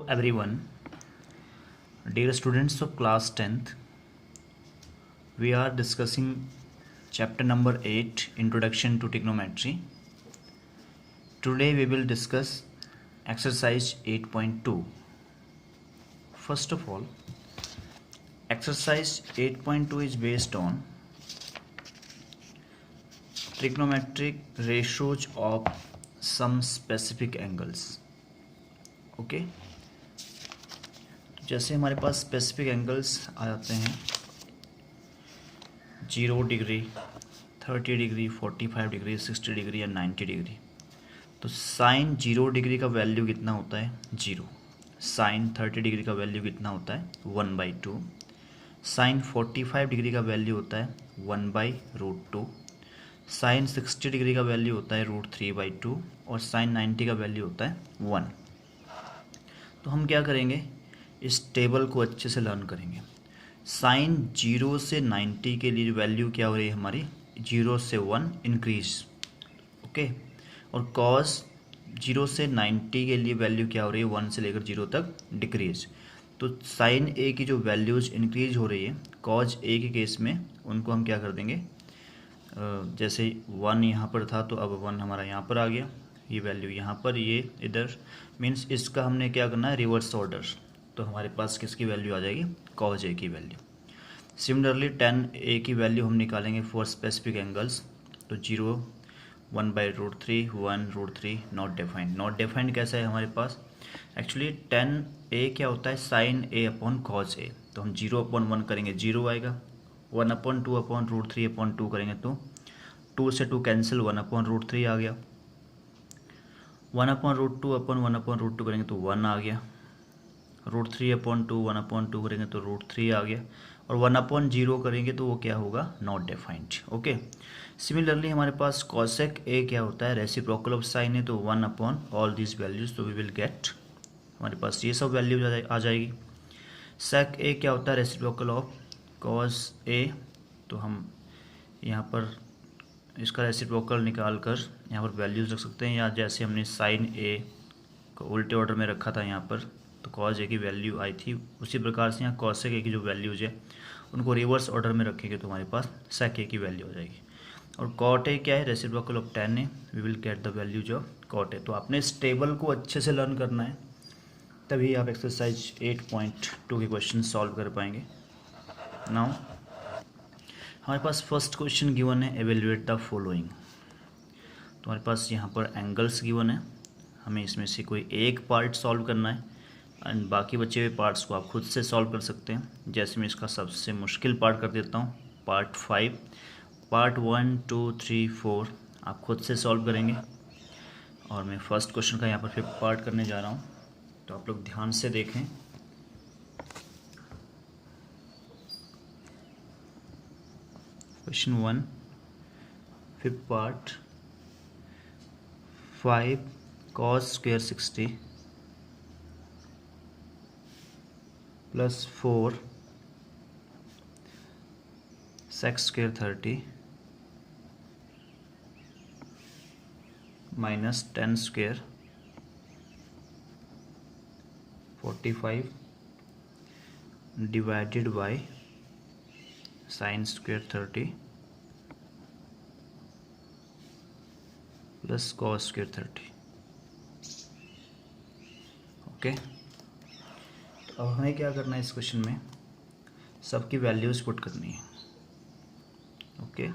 everyone, dear students of class 10th. We are discussing chapter number 8, Introduction to Trigonometry. Today we will discuss exercise 8.2. First of all, exercise 8.2 is based on trigonometric ratios of some specific angles. Okay, जैसे हमारे पास specific angles आ जाते हैं 0 degree, 30 degree, 45 degree, 60 degree या 90 degree. तो sign 0 degree का value कितना होता है? 0। साइन 30 डिग्री का वैल्यू कितना होता है? 1/2। साइन 45 डिग्री का वैल्यू होता है 1/√2। साइन 60 डिग्री का वैल्यू होता है √3/2 और साइन 90 का वैल्यू होता है 1। तो हम क्या करेंगे, इस टेबल को अच्छे से लर्न करेंगे। साइन 0 से 90 के लिए वैल्यू क्या हो रही है हमारी? 0 से 1 इंक्रीज। ओके, और कॉस 0 से 90 के लिए वैल्यू क्या हो रही है? 1 से लेकर 0 तक डिक्रीज। तो साइन ए की जो वैल्यूज इंक्रीज हो रही है कॉज ए के केस में, उनको हम क्या कर देंगे, जैसे 1 यहाँ पर था तो अब 1 हमारा यहाँ पर आ गया, ये वैल्यू यहाँ पर, ये इधर, मीन्स इसका हमने क्या करना है, रिवर्स ऑर्डर। तो हमारे पास किसकी वैल्यू आ जाएगी? कॉज ए की वैल्यू। सिमिलरली tan ए की वैल्यू हम निकालेंगे फॉर स्पेसिफिक एंगल्स। तो 0, 1/√3, 1√3, नॉट डिफाइंड। नॉट डिफाइंड कैसा है हमारे पास? एक्चुअली tan ए क्या होता है? साइन ए अपॉन कॉज ए। तो हम 0/1 करेंगे, 0 आएगा। 1/2/√3/2 करेंगे तो 2 से 2 कैंसिल, 1/√3 आ गया। 1/√2/1/√2 करेंगे तो 1 आ गया। √3/2 1/2 करेंगे तो √3 आ गया। और 1/0 करेंगे तो वो क्या होगा? Not defined. ओके, सिमिलरली हमारे पास कॉसेक ए क्या होता है? रेसिप्रोकल ऑफ साइन है, तो 1/ऑल दिस वैल्यूज, तो वी विल गेट, हमारे पास ये सब वैल्यूज आ जाएगी। सेक ए क्या होता है? Reciprocal of cos A. तो हम यहाँ पर इसका रेसिप्रोकल निकाल कर यहाँ पर वैल्यूज रख सकते हैं, या जैसे हमने साइन ए को उल्टे ऑर्डर में रखा था यहाँ पर, तो कॉज ए की वैल्यू आई थी, उसी प्रकार से यहाँ कॉसेक ए की जो वैल्यूज है उनको रिवर्स ऑर्डर में रखेंगे तो हमारे पास सेक ए की वैल्यू हो जाएगी। और कॉट ए क्या है? Reciprocal of tan A, we will get the values of cot A. तो आपने इस टेबल को अच्छे से लर्न करना है, तभी आप एक्सरसाइज 8.2 के क्वेश्चन सॉल्व कर पाएंगे। नाउ हमारे पास फर्स्ट क्वेश्चन गिवन है, एवेल्युएट द फॉलोइंग। तो हमारे पास यहाँ पर एंगल्स गिवन है, हमें इसमें से कोई एक पार्ट सॉल्व करना है एंड बाकी बचे हुए पार्ट्स को आप खुद से सॉल्व कर सकते हैं। जैसे मैं इसका सबसे मुश्किल पार्ट कर देता हूँ, पार्ट 5। पार्ट 1, 2, 3, 4 आप खुद से सॉल्व करेंगे, और मैं फर्स्ट क्वेश्चन का यहाँ पर फिर पार्ट करने जा रहा हूँ, तो आप लोग ध्यान से देखें। Question 1, fifth part, 5 cos square 60 plus 4 sec square 30 minus 10 square 45 divided by sin square 30 plus cos square 30। Okay, तो अब हमें क्या करना है, इस क्वेश्चन में सबकी वैल्यूज पुट करनी है। ओके,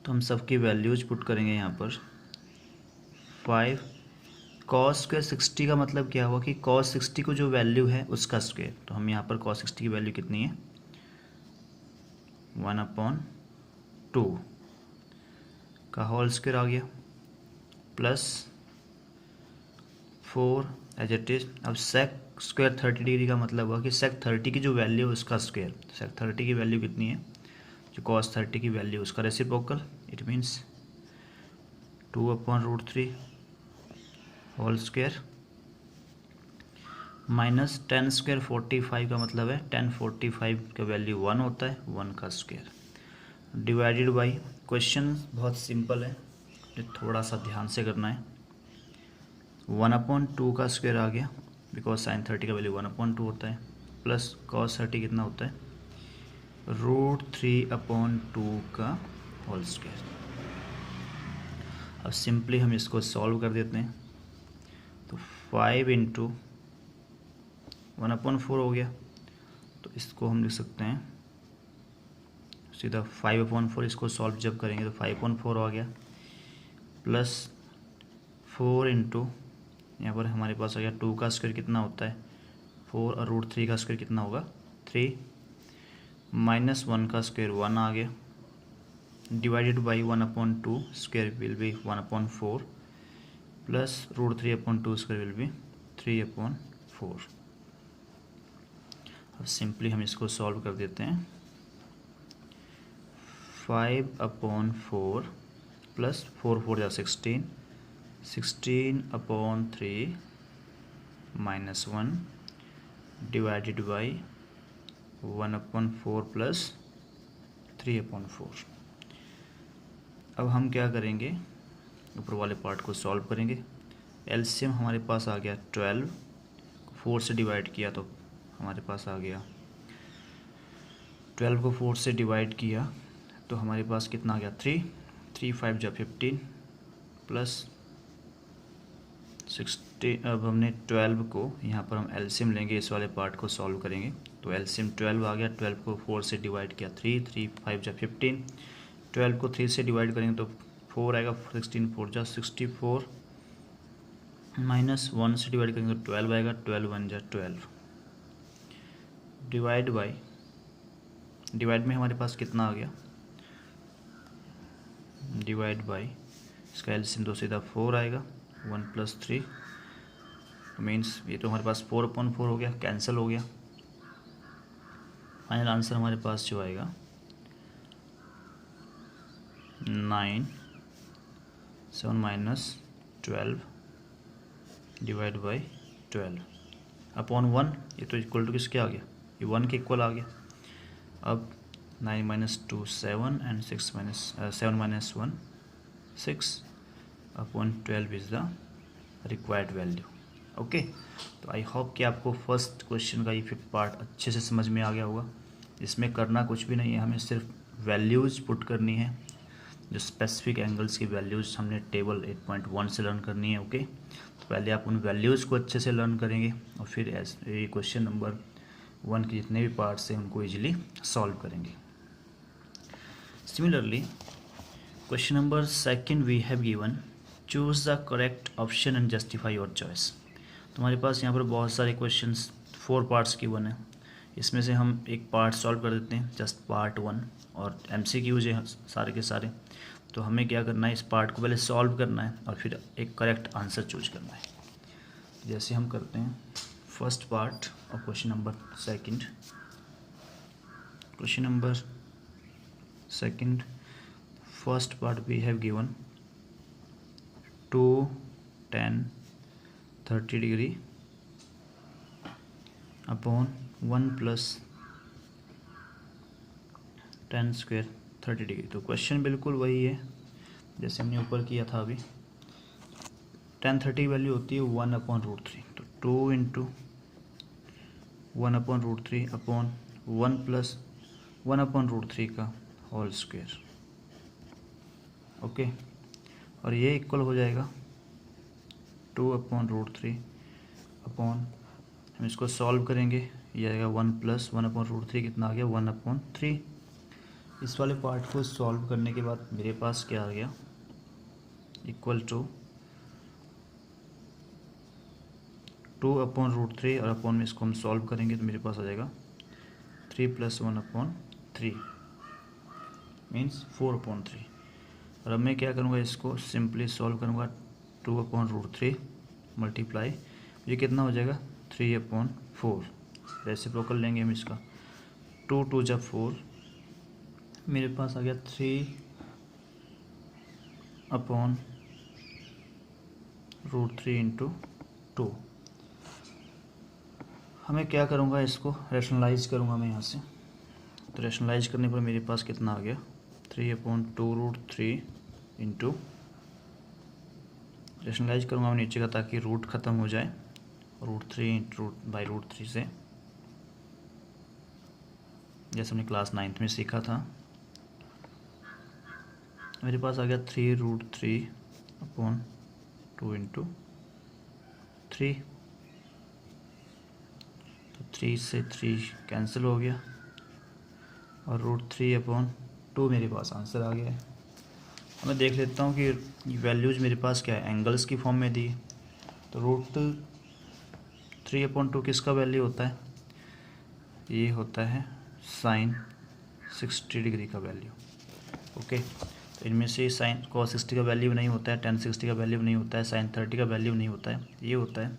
तो हम सबकी वैल्यूज पुट करेंगे यहाँ पर। 5 cos square 60 का मतलब क्या हुआ कि cos 60 को जो वैल्यू है उसका स्क्वायर। तो हम यहाँ पर cos 60 की वैल्यू कितनी है? 1/2 का होल स्क्वायर आ गया, प्लस 4 एज इट इज। अब सेक स्क्वायर 30 डिग्री का मतलब हुआ कि सेक 30 की जो वैल्यू है उसका स्क्वायर। सेक 30 की वैल्यू कितनी है? जो cos 30 की वैल्यू उसका reciprocal, it means 2/√3 whole square minus 10 square 45 का मतलब है 10 45 का वैल्यू 1 होता है, 1 का स्क्वायर डिवाइडेड बाई। क्वेश्चन बहुत सिंपल है, थोड़ा सा ध्यान से करना है। 1/2 का स्क्वायर आ गया, बिकॉज साइन 30 का वैल्यू 1/2 होता है, प्लस कॉस 30 कितना होता है, √3/2 का होल स्क्वायर। अब सिंपली हम इसको सॉल्व कर देते हैं, तो 5 × 1/4 हो गया, तो इसको हम लिख सकते हैं सीधा 5/4। इसको सॉल्व जब करेंगे तो 5/4 आ गया, प्लस 4 × यहाँ पर हमारे पास आ गया 2 का स्क्वायर कितना होता है 4, और √3 का स्क्वायर कितना होगा 3, -1 का स्क्वायर 1 आ गया, divided by 1/2 square will be 1/4, plus √3/2 square will be 3/4। अब सिंपली हम इसको सॉल्व कर देते हैं, 5/4 प्लस 4 4 जा 16, 16/3 -1 डिवाइडेड बाई 1/4 प्लस 3/4। अब हम क्या करेंगे, ऊपर वाले पार्ट को सॉल्व करेंगे। एलसीएम हमारे पास आ गया 12, 4 से डिवाइड किया तो हमारे पास आ गया 12 को 4 से डिवाइड किया तो हमारे पास कितना आ गया 3, 3 5 जा 15 प्लस 16। अब हमने 12 को यहाँ पर हम एलसीएम लेंगे, इस वाले पार्ट को सॉल्व करेंगे, तो एलसीएम 12 आ गया, 12 को 4 से डिवाइड किया 3, 3 5 जा 15, 12 को 3 से डिवाइड करेंगे तो 4 आएगा, 16 4 जा 64, -1 से डिवाइड करेंगे तो 12 आएगा, 12 1 जा 12, डिवाइड बाई, डिवाइड में हमारे पास कितना आ गया, डिवाइड बाई इसका एलसीएम 2 सीधा 4 आएगा, 1 + 3 मीन्स ये तो हमारे पास 4/4 हो गया, कैंसिल हो गया। फाइनल आंसर हमारे पास जो आएगा 9 7 - 12 डिवाइड बाई 12/1। ये तो इक्वल टू किसके आ गया, ये 1 के इक्वल आ गया। अब 9 - 2 7 and 7 - 1 6/12 is the required value. Okay, तो आई होप कि आपको फर्स्ट क्वेश्चन का ये 5th पार्ट अच्छे से समझ में आ गया होगा। इसमें करना कुछ भी नहीं है, हमें सिर्फ वैल्यूज़ पुट करनी है, जो स्पेसिफिक एंगल्स की वैल्यूज़ हमने टेबल 8.1 से लर्न करनी है। ओके, तो पहले आप उन वैल्यूज़ को अच्छे से लर्न करेंगे और फिर ये क्वेश्चन नंबर 1 के जितने भी पार्ट्स हैं उनको ईजिली सॉल्व करेंगे। Similarly question number 2 we have given choose the correct option and justify your choice. तो हमारे पास यहाँ पर बहुत सारे क्वेश्चंस 4 पार्ट्स गिवन है, इसमें से हम एक पार्ट सॉल्व कर देते हैं, जस्ट पार्ट 1, और MCQs है सारे के सारे। तो हमें क्या करना है, इस पार्ट को पहले सॉल्व करना है और फिर एक करेक्ट आंसर चूज करना है। जैसे हम करते हैं फर्स्ट पार्ट और question number 2, question number 2 first part we have given 2 10 30 degree upon 1 + 10 square 30 degree. तो क्वेश्चन बिल्कुल वही है जैसे हमने ऊपर किया था अभी। tan 30 की वैल्यू होती है 1/√3, तो 2 × 1/√3 अपॉन 1 + 1/√3 का होल स्क्वायर। ओके, और ये इक्वल हो जाएगा 2/√3 अपॉन, हम इसको सॉल्व करेंगे, ये आएगा 1 + 1/√3 कितना आ गया 1/3। इस वाले पार्ट को सॉल्व करने के बाद मेरे पास क्या आ गया, इक्वल टू 2/√3 और अपॉन में इसको हम सॉल्व करेंगे तो मेरे पास आ जाएगा 3 + 1/3 मीन्स 4/3। और अब मैं क्या करूँगा, इसको सिंपली सॉल्व करूँगा, 2/√3 मल्टीप्लाई, ये कितना हो जाएगा 3/4। रेसिप्रोकल लेंगे हम इसका, 2 2 जा 4, मेरे पास आ गया 3/√3 × 2। हमें क्या करूँगा, इसको रैशनलाइज करूँगा मैं यहाँ से, तो रैशनलाइज करने पर मेरे पास कितना आ गया 3/2√3 × रेशनलाइज करूँगा मैं नीचे का ताकि रूट ख़त्म हो जाए, √3 से, जैसे हमने क्लास 9th में सीखा था। मेरे पास आ गया 3√3/2 × 3, तो 3 से 3 कैंसिल हो गया और √3/2 मेरे पास आंसर आ गया है। मैं देख लेता हूँ कि वैल्यूज़ मेरे पास क्या है, एंगल्स की फॉर्म में दी। तो √3/2 किसका वैल्यू होता है, ये होता है sin 60 डिग्री का वैल्यू। ओके, तो इनमें से sin cos 60 का वैल्यू नहीं होता है, tan 60 का वैल्यू नहीं होता है, sin 30 का वैल्यू नहीं होता है, ये होता है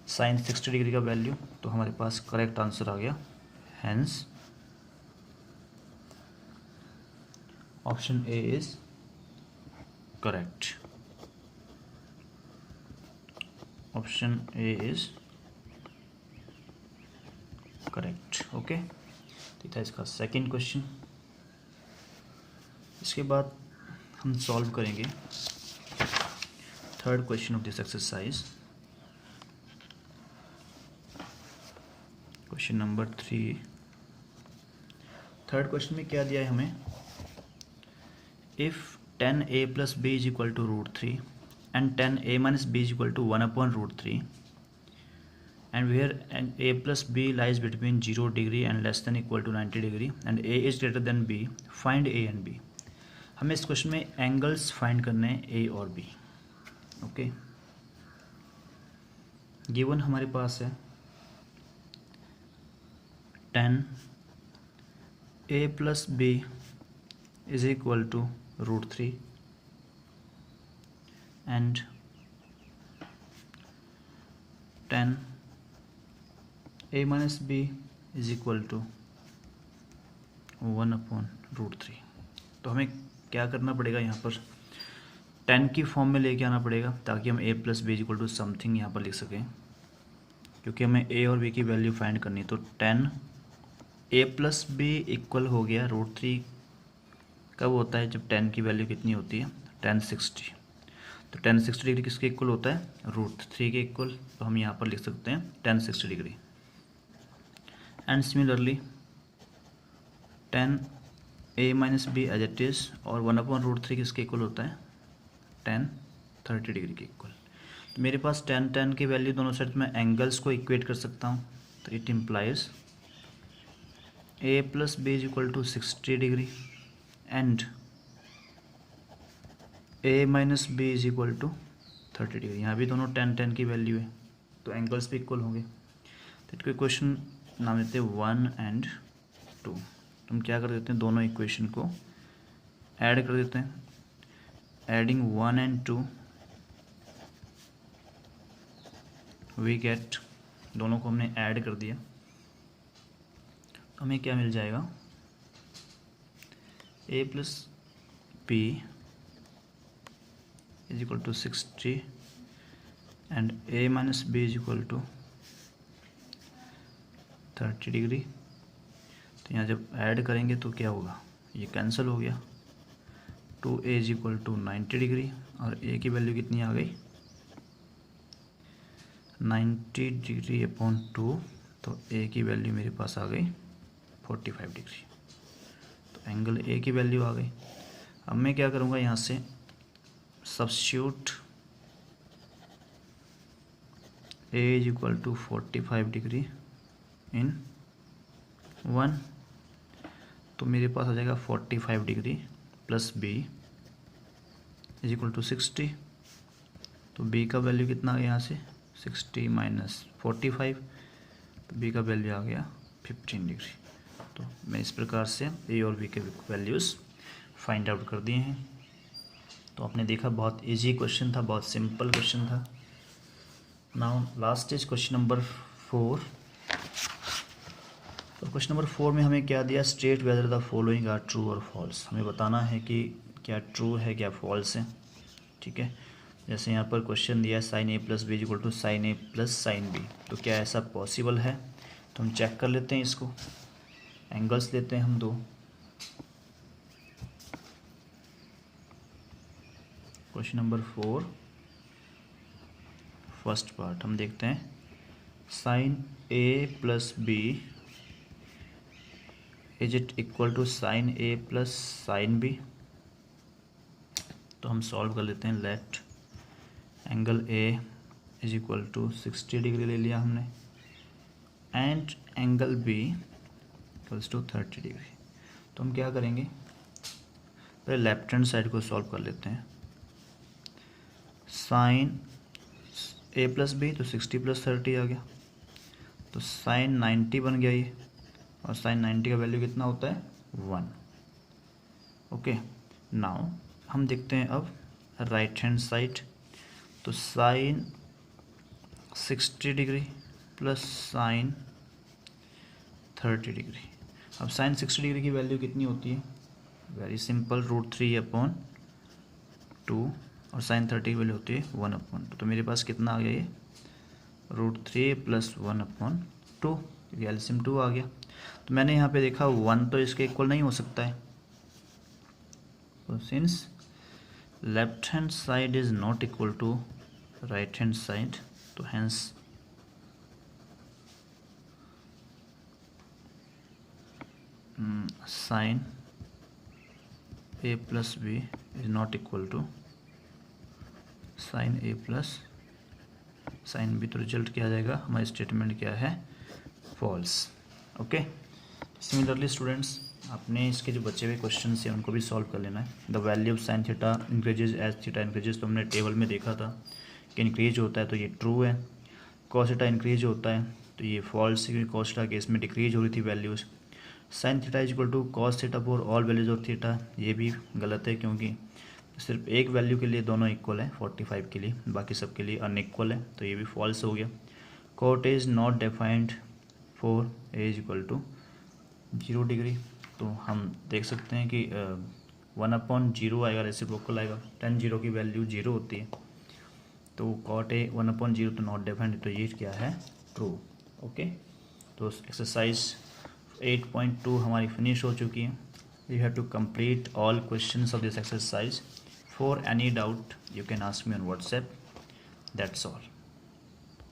sin 60 डिग्री का वैल्यू। तो हमारे पास करेक्ट आंसर आ गया, hence option A is correct. Option A is correct. Okay, तो था इसका सेकंड क्वेश्चन। इसके बाद हम सॉल्व करेंगे third question of this exercise, question number 3। Third question में क्या दिया है हमें, if 10a + b = √3 and 10a - b = 1/√3 and where a + b lies between 0 degree and less than equal to 90 degree and a is greater than b, find a and b। हमें इस question में angles find करने हैं ए और B. Okay, given हमारे पास है 10a + b is equal to √3 and 10a - b is equal to 1/√3। तो हमें क्या करना पड़ेगा, यहाँ पर 10 की फॉर्म में लेके आना पड़ेगा ताकि हम a + b = समथिंग यहाँ पर लिख सकें, क्योंकि हमें a और b की वैल्यू फाइंड करनी है। तो 10a + b इक्वल हो गया √3, कब होता है, जब 10 की वैल्यू कितनी होती है, tan 60। तो tan 60 डिग्री किसके इक्वल होता है, √3 के इक्वल। तो हम यहाँ पर लिख सकते हैं tan 60 degree. And similarly 10a - b as it is, और 1/√3 किसके इक्वल होता है, tan 30 डिग्री के इक्वल। तो मेरे पास tan की वैल्यू दोनों साइड में एंगल्स को इक्वेट कर सकता हूँ। तो it implies a + b = 60 degree and a - b = 30 degree. यहाँ भी दोनों tan की वैल्यू है, तो एंगल्स भी इक्वल होंगे। तो इसको इक्वेशन नाम देते हैं 1 और 2। हम क्या कर देते हैं, दोनों इक्वेशन को ऐड कर देते हैं। एडिंग 1 और 2 वी गेट, दोनों को हमने ऐड कर दिया, हमें क्या मिल जाएगा, a + b = 60 and a - b = 30 degree. तो यहाँ जब ऐड करेंगे तो क्या होगा, ये कैंसिल हो गया। 2a = 90 डिग्री और a की वैल्यू कितनी आ गई, 90 डिग्री/2। तो a की वैल्यू मेरे पास आ गई 45 डिग्री। तो एंगल a की वैल्यू आ गई। अब मैं क्या करूँगा, यहाँ से सब्स्टिट्यूट a = 45 डिग्री इन 1, तो मेरे पास आ जाएगा 45 डिग्री + b = 60। तो b का वैल्यू कितना आ गया, यहाँ से 60 - 45, तो b का वैल्यू आ गया 15 डिग्री। तो मैं इस प्रकार से a और b के वैल्यूज़ फाइंड आउट कर दिए हैं। तो आपने देखा बहुत इजी क्वेश्चन था, बहुत सिंपल क्वेश्चन था। Now last is question number 4। तो क्वेश्चन नंबर 4 में हमें क्या दिया, state whether the following are true और फॉल्स। हमें बताना है कि क्या ट्रू है क्या फॉल्स है। ठीक है, जैसे यहाँ पर क्वेश्चन दिया है sin a + b = sin a + sin b। तो क्या ऐसा पॉसिबल है, तो हम चेक कर लेते हैं इसको। एंगल्स लेते हैं हम दो। क्वेश्चन नंबर 4, फर्स्ट पार्ट हम देखते हैं, sine A plus B is it equal to sine A plus sine B. तो हम सॉल्व कर लेते हैं। Let angle A is equal to 60 degree ले लिया हमने, and angle B equals to 30 degree. तो हम क्या करेंगे, पहले लेफ्ट हैंड साइड को सॉल्व कर लेते हैं। साइन ए प्लस बी तो 60 प्लस 30 आ गया, तो साइन 90 बन गया ये, और साइन 90 का वैल्यू कितना होता है 1। ओके, नाउ हम देखते हैं अब राइट हैंड साइड। तो sine 60 degree plus sine 30 degree. अब साइन 60 डिग्री की वैल्यू कितनी होती है, वेरी सिंपल, √3/2, और साइन 30 की वैल्यू होती है 1/2। तो मेरे पास कितना आ गया ये, √3 + 1/2, क्योंकि एलसीएम 2 आ गया। तो मैंने यहाँ पे देखा 1 तो इसके इक्वल नहीं हो सकता है, तो since left hand side is not equal to right hand side, तो hence sine A plus B is not equal to sine A plus sine B. तो रिजल्ट क्या आ जाएगा, हमारी स्टेटमेंट क्या है, फॉल्स। ओके, सिमिलरली स्टूडेंट्स, आपने इसके जो बचे हुए क्वेश्चन हैं उनको भी सॉल्व कर लेना है। The value of sine theta increases as theta increases, तो हमने टेबल में देखा था कि इंक्रीज होता है तो ये ट्रू है, कॉस थीटा इंक्रीज होता है तो ये फॉल्स है, क्योंकि कॉस थीटा केस में डिक्रीज हो रही थी values. Sine theta is equal to cos theta for all values of theta, ये भी गलत है, क्योंकि सिर्फ एक वैल्यू के लिए दोनों इक्वल है, 45 के लिए, बाकी सब के लिए अनइक्वल है, तो ये भी फॉल्स हो गया। Cot is not defined for A is equal to 0 degree, तो हम देख सकते हैं कि 1/0 आएगा, रेसिप्रोकल आएगा, tan 0 की वैल्यू 0 होती है, तो कॉट ए 1/0 तो नॉट डिफाइंड, तो ये क्या है, ट्रू। ओके, तो एक्सरसाइज 8.2 हमारी फिनिश हो चुकी है। You have to complete all questions of this exercise. For any doubt you can ask me on WhatsApp, that's all.